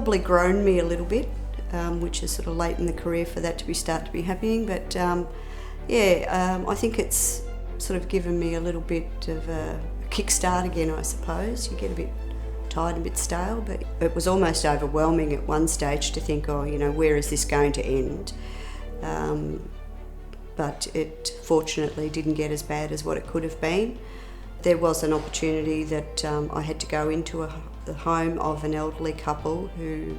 probably grown me a little bit, which is sort of late in the career for that to start to be happening. But I think it's sort of given me a little bit of a kickstart again, I suppose. You get a bit tired and a bit stale, but it was almost overwhelming at one stage to think, where is this going to end? But it fortunately didn't get as bad as what it could have been. There was an opportunity that I had to go into the home of an elderly couple who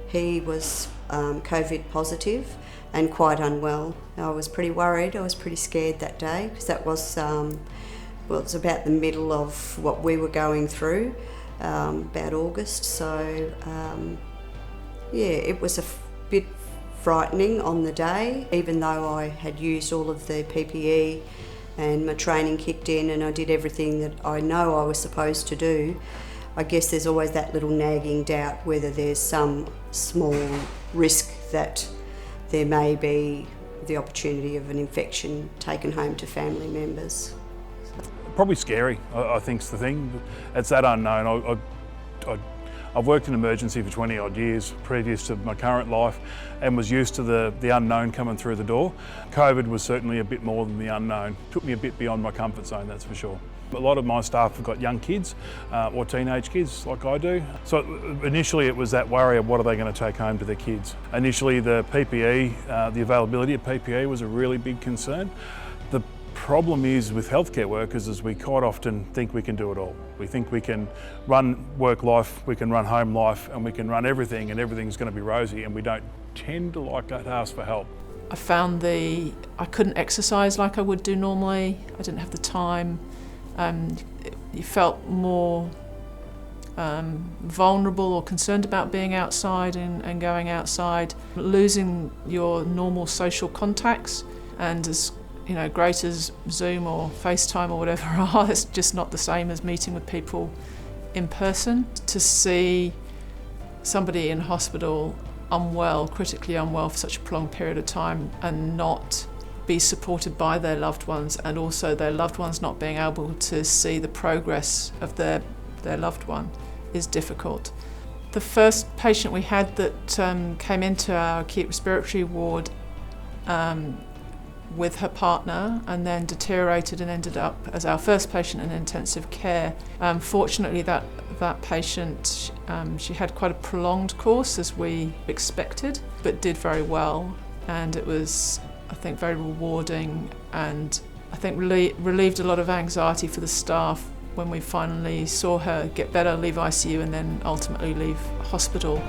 he was COVID positive and quite unwell. I was pretty worried, I was pretty scared that day because that was, it was about the middle of what we were going through, about August. So it was a bit frightening on the day, even though I had used all of the PPE and my training kicked in and I did everything that I know I was supposed to do. I guess there's always that little nagging doubt whether there's some small risk that there may be the opportunity of an infection taken home to family members. Probably scary, I think's the thing. It's that unknown. I've worked in emergency for 20 odd years previous to my current life and was used to the unknown coming through the door. COVID was certainly a bit more than the unknown. Took me a bit beyond my comfort zone, that's for sure. A lot of my staff have got young kids or teenage kids like I do. So initially it was that worry of what are they going to take home to their kids. Initially the PPE, the availability of PPE was a really big concern. The problem is with healthcare workers is we quite often think we can do it all. We think we can run work life, we can run home life, and we can run everything and everything's going to be rosy, and we don't tend to like to ask for help. I found I couldn't exercise like I would do normally. I didn't have the time. You felt more vulnerable or concerned about being outside and going outside, losing your normal social contacts, and as great as Zoom or FaceTime or whatever are, it's just not the same as meeting with people in person. To see somebody in hospital unwell, critically unwell for such a prolonged period of time and not be supported by their loved ones, and also their loved ones not being able to see the progress of their loved one, is difficult. The first patient we had that came into our acute respiratory ward with her partner and then deteriorated and ended up as our first patient in intensive care. Fortunately that patient, she had quite a prolonged course as we expected, but did very well, and it was, I think, very rewarding, and I think relieved a lot of anxiety for the staff when we finally saw her get better, leave ICU and then ultimately leave hospital.